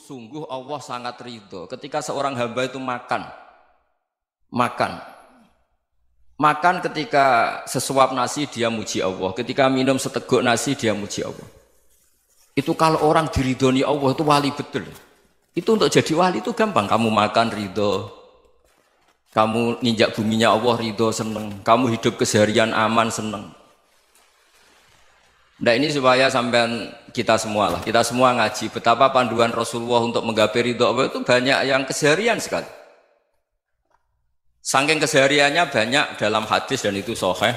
Sungguh Allah sangat ridho ketika seorang hamba itu makan ketika sesuap nasi dia muji Allah, ketika minum seteguk nasi dia muji Allah. Itu kalau orang diridhoni Allah itu wali betul. Itu untuk jadi wali itu gampang, kamu makan ridho, kamu nginjak buminya Allah ridho seneng, kamu hidup keseharian aman seneng. Nah ini supaya sampean kita semua ngaji betapa panduan Rasulullah untuk menggapai ridho Allah itu banyak yang keseharian sekali. Saking kesehariannya banyak dalam hadis dan itu sahih.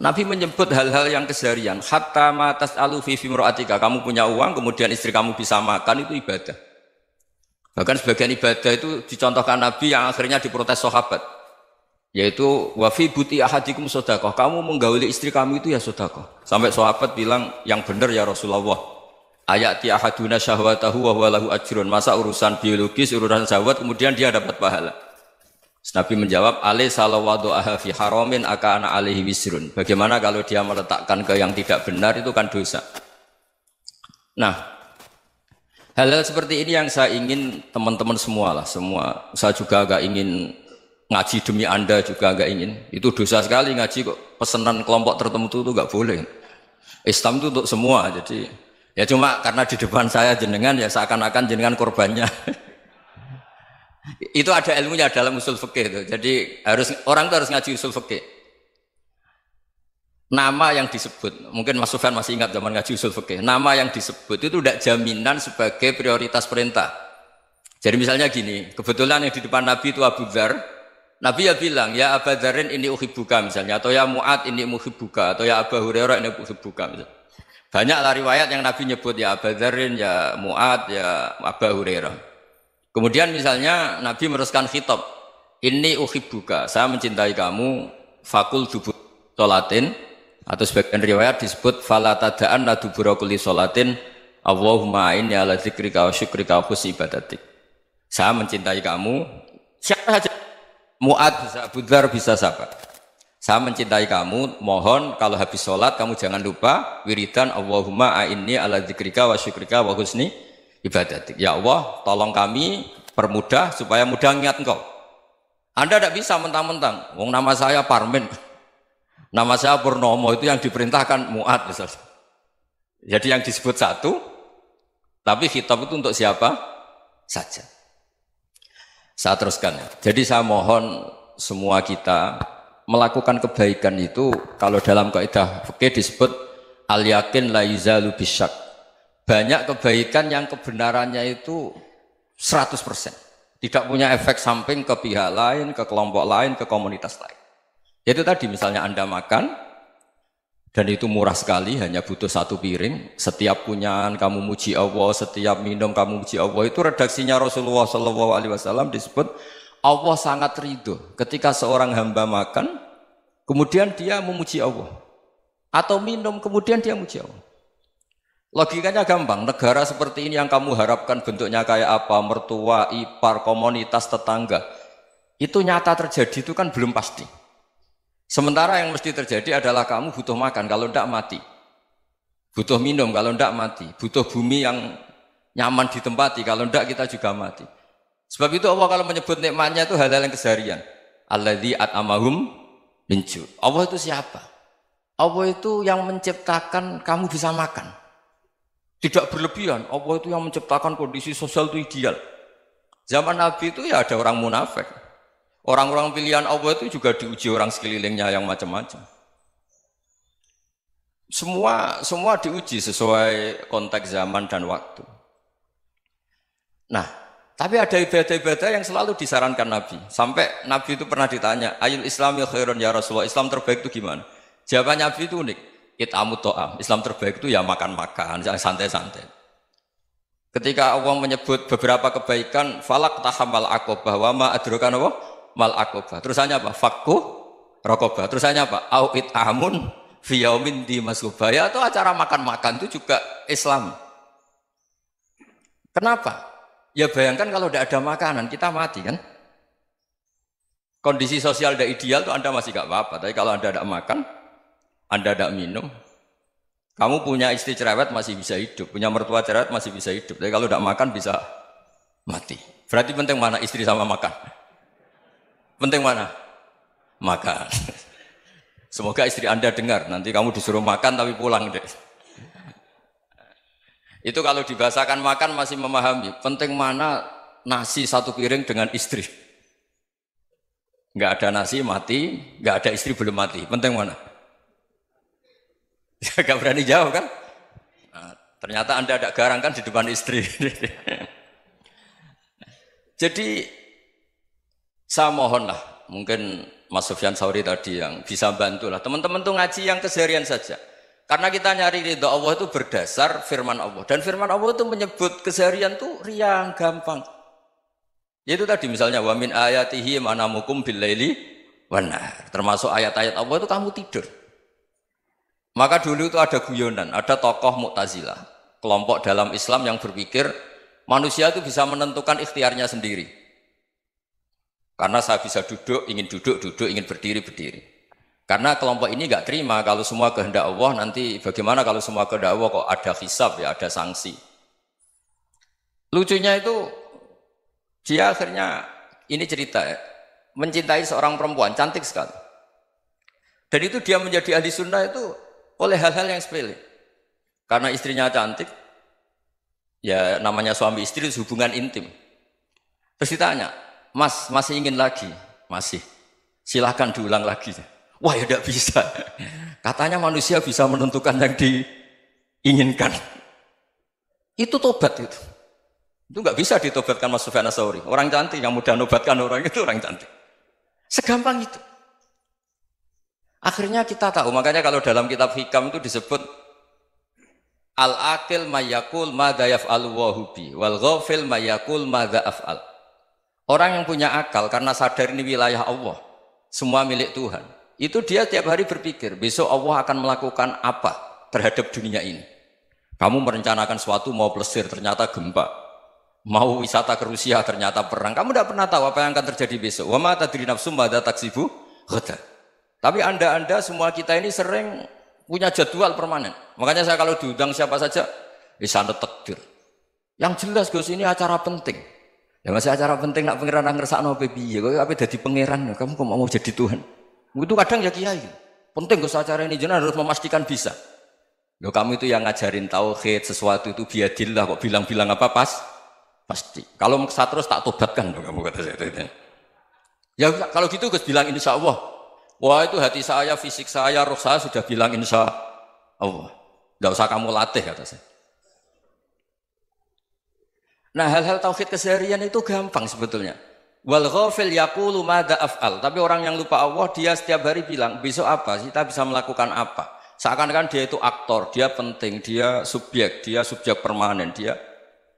Nabi menyebut hal-hal yang keseharian. Hatta ma tas'alu fi imra'atika, kamu punya uang kemudian istri kamu bisa makan itu ibadah. Bahkan sebagian ibadah itu dicontohkan Nabi yang akhirnya diprotes sahabat. Yaitu wafi buti ahadikum sodakoh, kamu menggauli istri kamu itu ya sodakoh. Sampai sahabat bilang yang benar ya Rasulullah. Ayati ahaduna syahwatahu wa huwa lahu ajrun. Masa urusan biologis, urusan syahwat kemudian dia dapat pahala. Nabi menjawab, alai salawadu'aha fi haramin akana alaihi wisrun. Bagaimana kalau dia meletakkan ke yang tidak benar itu kan dosa. Nah, hal-hal seperti ini yang saya ingin teman-teman semua saya juga agak ingin ngaji demi Anda juga agak ingin. Itu dosa sekali ngaji kok pesanan kelompok tertentu itu enggak boleh. Islam itu untuk semua. Jadi ya cuma karena di depan saya jenengan ya seakan-akan jenengan korbannya. Itu ada ilmunya dalam usul fikih itu. Jadi orang itu harus ngaji usul fikih. Nama yang disebut, mungkin Mas Sufyan masih ingat zaman ngaji usul fikih. Nama yang disebut itu tidak jaminan sebagai prioritas perintah. Jadi misalnya gini, kebetulan yang di depan Nabi itu Abu Dzar. Nabi ya bilang, ya Abu Dzarin ini uhibbuka misalnya, atau ya Mu'ad ini uhibbuka, atau ya Abu Hurairah ini uhibbuka misalnya. Banyaklah riwayat yang Nabi nyebut ya Abu Dzarin, ya Mu'ad, ya Abu Hurairah. Kemudian misalnya Nabi meneruskan khitab, ini uhibbuka, saya mencintai kamu, fakul dubur sholatin, atau sebagian riwayat disebut fala tada'an la dubura kulli sholatin, Allahumma inni ala dzikrika wa syukrika wa husni ibadatik. Saya mencintai kamu, siapa saja. Mu'ad bisa, Abu Dzar bisa siapa? Saya mencintai kamu, mohon kalau habis sholat kamu jangan lupa wiridan Allahumma a'inni ala dzikrika wa syukrika wa husni ibadatik. Ya Allah, tolong kami permudah supaya mudah ingat engkau. Anda tidak bisa mentang-mentang, wong nama saya Parmin, nama saya Purnomo, itu yang diperintahkan Mu'ad misalnya. Jadi yang disebut satu, tapi khitab itu untuk siapa saja. Saya teruskan ya. Jadi saya mohon semua kita melakukan kebaikan itu kalau dalam kaidah fikih disebut al yakin la yuzalu bisyak. Banyak kebaikan yang kebenarannya itu 100%. Tidak punya efek samping ke pihak lain, ke kelompok lain, ke komunitas lain. Itu tadi misalnya Anda makan dan itu murah sekali, hanya butuh satu piring. Setiap punyaan kamu muji Allah, setiap minum kamu muji Allah. Itu redaksinya Rasulullah SAW disebut Allah sangat ridho ketika seorang hamba makan, kemudian dia memuji Allah. Atau minum, kemudian dia muji Allah. Logikanya gampang, negara seperti ini yang kamu harapkan bentuknya kayak apa, mertua, ipar, komunitas, tetangga. Itu nyata terjadi itu kan belum pasti. Sementara yang mesti terjadi adalah kamu butuh makan, kalau tidak mati. Butuh minum, kalau tidak mati. Butuh bumi yang nyaman ditempati, kalau tidak kita juga mati. Sebab itu Allah kalau menyebut nikmatnya itu hal-hal yang keseharian. Alladzi at'amahum min ju'. Allah itu siapa? Allah itu yang menciptakan kamu bisa makan. Tidak berlebihan. Allah itu yang menciptakan kondisi sosial itu ideal. Zaman Nabi itu ya ada orang munafik. Orang-orang pilihan Allah itu juga diuji orang sekelilingnya yang macam-macam. Semua diuji sesuai konteks zaman dan waktu. Nah, tapi ada ibadah-ibadah yang selalu disarankan Nabi. Sampai Nabi itu pernah ditanya, ayul Islam ya khairun ya Rasulullah, Islam terbaik itu gimana? Jawaban Nabi itu unik. It'amut to'am. Islam terbaik itu ya makan-makan, santai-santai. Ketika Allah menyebut beberapa kebaikan, falak tahamal aqobah wa ma adrokan apa? Mal aqobah. Terusannya apa? Fakku raqobah. Terusannya apa? Au it'amun fi yaumin di masghubah. Atau acara makan-makan itu juga Islam. Kenapa? Ya bayangkan kalau tidak ada makanan, kita mati kan? Kondisi sosial tidak ideal tuh Anda masih gak apa-apa. Tapi kalau Anda tidak makan, Anda tidak minum, kamu punya istri cerewet masih bisa hidup, punya mertua cerewet masih bisa hidup. Tapi kalau tidak makan bisa mati. Berarti penting mana istri sama makan? Penting mana? Makan. Semoga istri Anda dengar, nanti kamu disuruh makan tapi pulang deh. Itu kalau dibahasakan makan masih memahami. Penting mana nasi satu piring dengan istri. Nggak ada nasi mati, nggak ada istri belum mati. Penting mana? Gak berani jawab kan? Nah, ternyata Anda ada garang kan di depan istri. Jadi saya mohonlah, mungkin Mas Sufyan Sauri tadi yang bisa bantulah. Teman-teman tuh ngaji yang keseharian saja. Karena kita nyari ridha Allah itu berdasar firman Allah. Dan firman Allah itu menyebut keseharian itu riang, gampang. Yaitu tadi misalnya wa min ayatihi manamukum bil laili wan nahar. Termasuk ayat-ayat Allah itu kamu tidur. Maka dulu itu ada guyonan, ada tokoh Mu'tazilah, kelompok dalam Islam yang berpikir manusia itu bisa menentukan ikhtiarnya sendiri. Karena saya bisa duduk, ingin berdiri, berdiri. Karena kelompok ini nggak terima kalau semua kehendak Allah, nanti bagaimana kalau semua kehendak Allah kok ada hisab ya, ada sanksi. Lucunya itu dia akhirnya ini cerita ya, mencintai seorang perempuan cantik sekali. Dan itu dia menjadi ahli sunnah itu oleh hal-hal yang sepele. Karena istrinya cantik, ya namanya suami istri itu hubungan intim. Terus ditanya, Mas masih ingin lagi? Masih. Silahkan diulang lagi. Wah ya tidak bisa. Katanya manusia bisa menentukan yang diinginkan. Itu tobat itu. Itu nggak bisa ditobatkan Mas Sufyan Ats-Tsauri. Orang cantik yang mudah nobatkan orang itu orang cantik. Segampang itu. Akhirnya kita tahu. Makanya kalau dalam kitab Hikam itu disebut al-aqil mayyakul madza yaf'alu wa hubi wal ghafil mayyakul madza af'al. Orang yang punya akal karena sadar ini wilayah Allah, semua milik Tuhan. Itu dia tiap hari berpikir, besok Allah akan melakukan apa terhadap dunia ini. Kamu merencanakan sesuatu mau plesir, ternyata gempa. Mau wisata ke Rusia, ternyata perang. Kamu tidak pernah tahu apa yang akan terjadi besok. Wa ma tadri nafsum madza taksibu ghadan. Tapi anda semua kita ini sering punya jadwal permanen. Makanya saya kalau diundang siapa saja, sana takdir. Yang jelas Gus ini acara penting. Ya masih acara penting nak pangeran ngersakno piye. Kok ape dadi pangeran, kamu kok mau jadi Tuhan. Itu kadang ya kiai. Penting Gus acara ini jenengan harus memastikan bisa. Loh kamu itu yang ngajarin tauhid, sesuatu itu biadillah kok bilang-bilang apa pasti. Kalau saya terus tak tobatkan loh kamu kata saya. Ya kalau gitu Gus bilang insya Allah. Wah itu hati saya, fisik saya, roh saya sudah bilang insya Allah. Tidak usah kamu latih kata saya. Nah hal-hal tauhid keseharian itu gampang sebetulnya. Wal ghafil yaqulu madza af'al. Tapi orang yang lupa Allah dia setiap hari bilang besok apa? Kita bisa melakukan apa? Seakan-akan dia itu aktor, dia penting, dia subjek permanen, dia.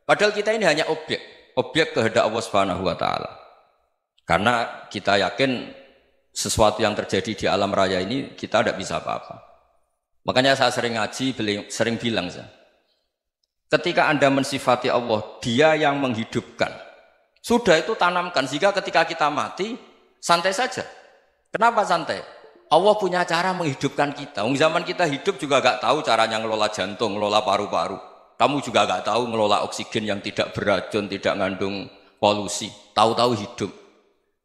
Padahal kita ini hanya objek kehendak Allah Subhanahu wa taala. Karena kita yakin sesuatu yang terjadi di alam raya ini kita tidak bisa apa-apa. Makanya saya sering ngaji, sering bilang saya. Ketika Anda mensifati Allah, dia yang menghidupkan. Sudah itu tanamkan, sehingga ketika kita mati, santai saja. Kenapa santai? Allah punya cara menghidupkan kita. Zaman kita hidup juga gak tahu caranya ngelola jantung, ngelola paru-paru. Kamu juga gak tahu ngelola oksigen yang tidak beracun, tidak ngandung polusi. Tahu-tahu hidup.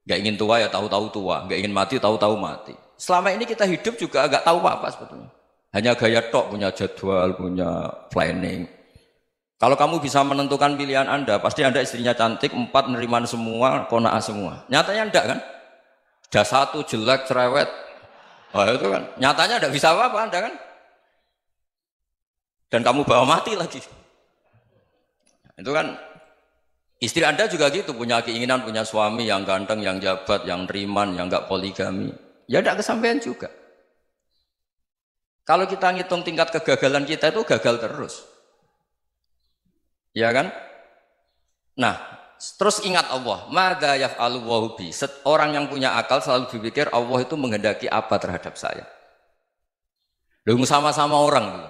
Gak ingin tua ya tahu-tahu tua. Gak ingin mati, tahu-tahu mati. Selama ini kita hidup juga gak tahu apa-apa sebetulnya. Hanya gaya tok, punya jadwal, punya planning. Kalau kamu bisa menentukan pilihan Anda, pasti Anda istrinya cantik, 4 neriman semua, kona'ah semua. Nyatanya enggak kan? Ada 1 jelek, cerewet. Oh itu kan, nyatanya enggak bisa apa-apa Anda kan? Dan kamu bawa mati lagi. Itu kan, istri Anda juga gitu, punya keinginan, punya suami yang ganteng, yang jabat, yang neriman, yang enggak poligami. Ya enggak kesampaian juga. Kalau kita ngitung tingkat kegagalan kita itu gagal terus. Ya kan? Nah, terus ingat Allah, madza yaf'alu wa hubi. Orang yang punya akal selalu berpikir Allah itu menghendaki apa terhadap saya. Loh sama-sama orang gitu.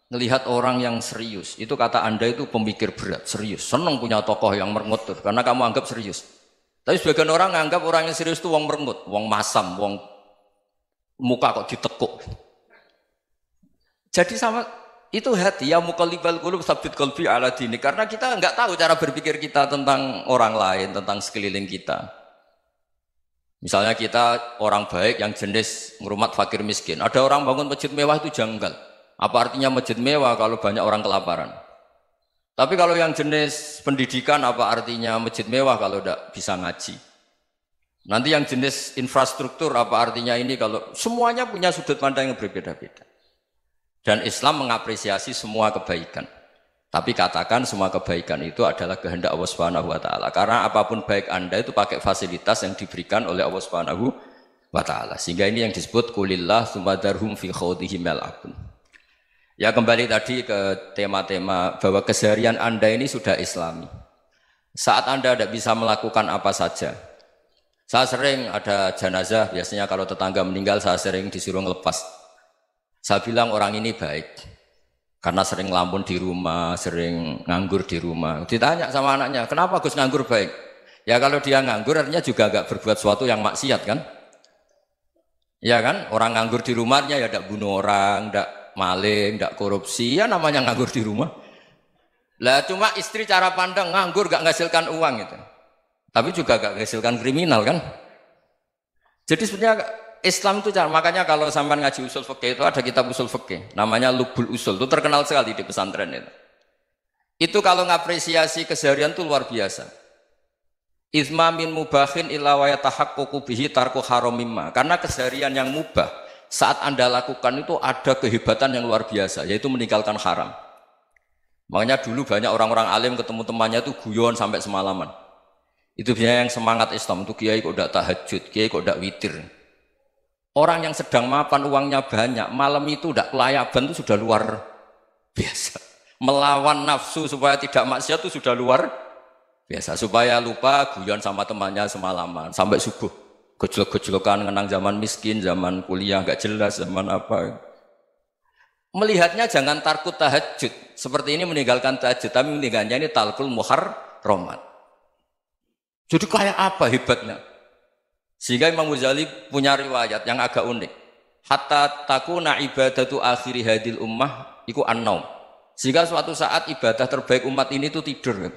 ngelihat orang yang serius, itu kata Anda itu pemikir berat, serius. Senang punya tokoh yang merengut tuh, karena kamu anggap serius. Tapi sebagian orang anggap orang yang serius itu wong merengut, wong masam, wong muka kok ditekuk. Jadi sama itu hati ya muqallibal qulub tsabbit qalbi ala dini, karena kita enggak tahu cara berpikir kita tentang orang lain, tentang sekeliling kita. Misalnya kita orang baik yang jenis ngurmat fakir miskin, ada orang bangun masjid mewah itu janggal. Apa artinya masjid mewah kalau banyak orang kelaparan? Tapi kalau yang jenis pendidikan, apa artinya masjid mewah kalau tidak bisa ngaji? Nanti yang jenis infrastruktur, apa artinya ini kalau semuanya punya sudut pandang yang berbeda-beda. Dan Islam mengapresiasi semua kebaikan. Tapi katakan semua kebaikan itu adalah kehendak Allah Subhanahu wa taala. Karena apapun baik Anda itu pakai fasilitas yang diberikan oleh Allah Subhanahu wa taala. Sehingga ini yang disebut qulillah tsumma darhum fi khawdihim yal'abun. Ya kembali tadi ke tema-tema bahwa keseharian Anda ini sudah Islami. Saat Anda tidak bisa melakukan apa saja. Saya sering ada jenazah, biasanya kalau tetangga meninggal saya sering disuruh ngelepas. Saya bilang orang ini baik. Karena sering ngelamun di rumah, sering nganggur di rumah. Ditanya sama anaknya, kenapa Gus nganggur baik? Ya kalau dia nganggur artinya juga agak berbuat sesuatu yang maksiat kan? Ya kan? Orang nganggur di rumahnya ya tidak bunuh orang, tidak maling, tidak korupsi, ya namanya nganggur di rumah. Lah cuma istri cara pandang nganggur gak menghasilkan uang itu. Tapi juga gak menghasilkan kriminal kan? Jadi sebenarnya Islam itu cara, makanya kalau sampai ngaji usul fikih itu ada kitab usul fikih, namanya Lubul Usul, itu terkenal sekali di pesantren itu. Itu kalau ngapresiasi keseharian itu luar biasa. Izma min mubahin illa wa yatahaqqaqu bihi tarku haramimma. Karena keseharian yang mubah saat Anda lakukan itu ada kehebatan yang luar biasa, yaitu meninggalkan haram. Makanya dulu banyak orang-orang alim ketemu temannya itu guyon sampai semalaman. Itu biasanya yang semangat Islam itu kiai kok tidak tahajud, kiai kok tidak witir. Orang yang sedang mapan uangnya banyak, malam itu tidak kelayaban itu sudah luar biasa. Melawan nafsu supaya tidak maksiat itu sudah luar biasa. Supaya lupa guyon sama temannya semalaman sampai subuh. Gejolak-gejolokan ngenang zaman miskin, zaman kuliah gak jelas, zaman apa. Melihatnya jangan tarkut tahajud. Seperti ini meninggalkan tahajud, tapi meninggalkannya ini talkul muharramat. Jadi kayak apa hebatnya? Sehingga Imam Ghazali punya riwayat yang agak unik. Hatta takuna ibadatu akhiri hadil ummah iku an-naum. Sehingga suatu saat ibadah terbaik umat ini itu tidur.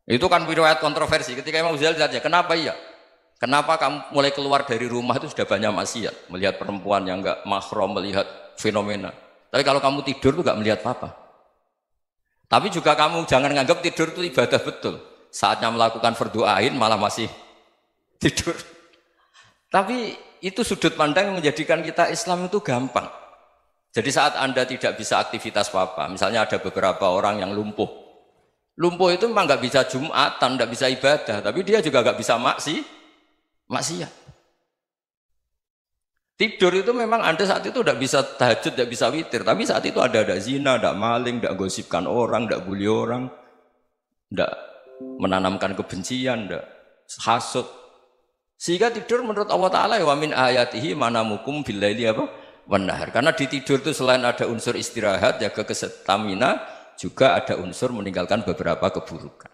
Itu kan riwayat kontroversi. Ketika Imam Ghazali tanya, kenapa iya? Kenapa kamu mulai keluar dari rumah itu sudah banyak maksiat, melihat perempuan yang enggak mahram, melihat fenomena. Tapi kalau kamu tidur itu enggak melihat apa-apa. Tapi juga kamu jangan nganggap tidur itu ibadah betul. Saatnya melakukan fardu ain malah masih tidur. Tapi itu sudut pandang yang menjadikan kita Islam itu gampang. Jadi saat Anda tidak bisa aktivitas apa-apa, misalnya ada beberapa orang yang lumpuh. Lumpuh itu memang nggak bisa Jumatan, nggak bisa ibadah, tapi dia juga nggak bisa maksiat. Tidur itu memang Anda saat itu tidak bisa tahajud, tidak bisa witir, tapi saat itu ada zina, ada maling, tidak gosipkan orang, tidak bully orang, tidak menanamkan kebencian, tidak hasud. Sehingga tidur menurut Allah Ta'ala wa min ayatihi manamukum billaili apa? Wan-nahar. Karena di tidur itu selain ada unsur istirahat, jaga kestamina, juga ada unsur meninggalkan beberapa keburukan.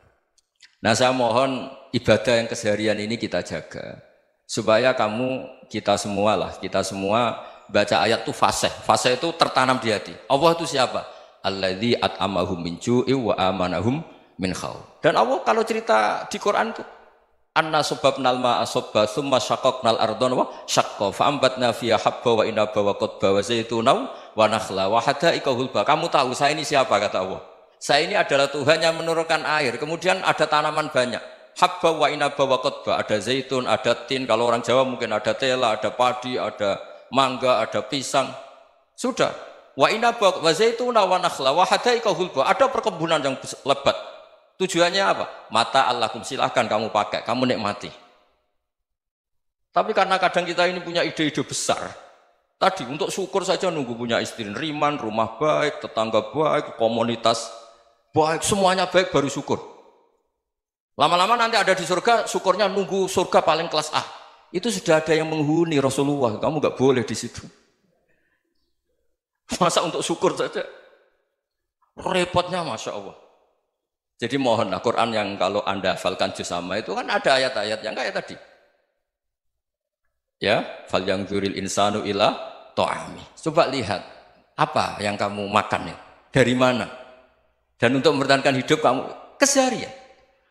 Nah saya mohon ibadah yang keseharian ini kita jaga. Supaya kita semua baca ayat itu fasih. Fasih itu tertanam di hati. Allah itu siapa? Alladzi at'amahum min ju'i wa amanahum min khawf. Dan Allah kalau cerita di Quran itu anna subabnal ma'a subba thumma syaqaqnal ardhan wa syaqqa fa'ambatna fiha habba wa inaba wa qadba wa zaituna wa nakhla wa hadaika hulba. Kamu tahu saya ini siapa kata Allah? Saya ini adalah Tuhan yang menurunkan air, kemudian ada tanaman banyak. Habba wa inaba wa qadba, ada zaitun, ada tin, kalau orang Jawa mungkin ada tela, ada padi, ada mangga, ada pisang. Sudah. Wa inaba wa zaituna wa nakhla wa hadaika hulba. Ada perkebunan yang lebat. Tujuannya apa? Mata Allahum, silahkan kamu pakai, kamu nikmati. Tapi karena kadang kita ini punya ide-ide besar, tadi untuk syukur saja nunggu punya istri riman, rumah baik, tetangga baik, komunitas baik, semuanya baik baru syukur. Lama-lama nanti ada di surga, syukurnya nunggu surga paling kelas A. Itu sudah ada yang menghuni Rasulullah, kamu nggak boleh di situ. Masa untuk syukur saja? Repotnya Masya Allah. Jadi mohonlah Quran yang kalau Anda hafalkan juz amma itu kan ada ayat-ayat yang kayak tadi. Ya, fal yang dzuril insanu ila ta'ami. Coba lihat apa yang kamu makan ya? Dari mana? Dan untuk mempertahankan hidup kamu keseharian.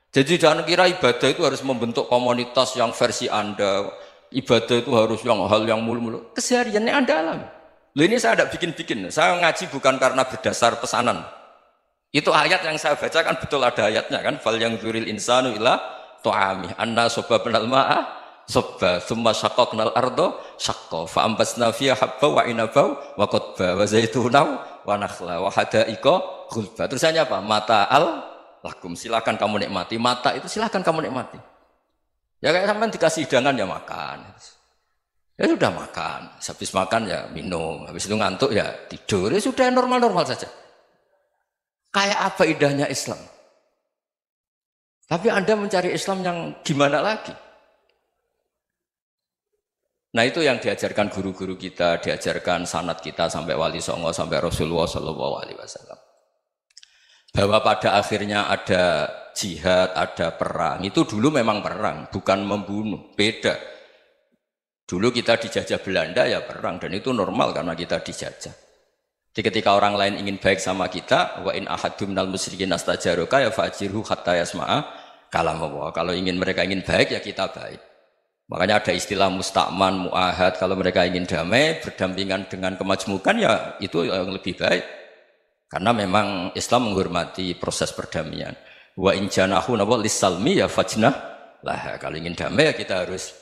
Jadi jangan kira ibadah itu harus membentuk komunitas yang versi Anda. Ibadah itu harus yang hal yang mulu-mulu. Kesehariannya Anda alami. Loh ini saya tidak bikin-bikin. Saya ngaji bukan karena berdasar pesanan. Itu ayat yang saya baca kan betul ada ayatnya kan. Fal yang dzuril insanu ila ta'ami. Anna sobabnal ma'a sobba. Thumma syaqaqnal ardo syaqqa. Fa'ambasna fiha habba wa inabau wa qadba wa zaituna wa nakhla wa hada'iqa ghulba. Terusannya apa? Mata'al lakum. Silakan kamu nikmati. Mata itu silakan kamu nikmati. Ya kayak sampean dikasih hidangan ya makan. Ya sudah makan. Habis makan ya minum. Habis itu ngantuk ya tidur. Ya sudah normal-normal saja. Kayak apa indahnya Islam. Tapi Anda mencari Islam yang gimana lagi? Nah itu yang diajarkan guru-guru kita, diajarkan sanad kita sampai Wali Songo, sampai Rasulullah SAW. Bahwa pada akhirnya ada jihad, ada perang. Itu dulu memang perang, bukan membunuh. Beda. Dulu kita dijajah Belanda ya perang, dan itu normal karena kita dijajah. Jadi ketika orang lain ingin baik sama kita, wa in ahadum minal musyrikin astajaruka ya fajirhu hatta yasma'a kalam Allah. Kalau mereka ingin baik ya kita baik. Makanya ada istilah musta'man, mu'ahad. Kalau mereka ingin damai, berdampingan dengan kemajmukan ya itu yang lebih baik. Karena memang Islam menghormati proses perdamaian. Wa in janahu lis-salmi ya fajnah lah. Kalau ingin damai ya kita harus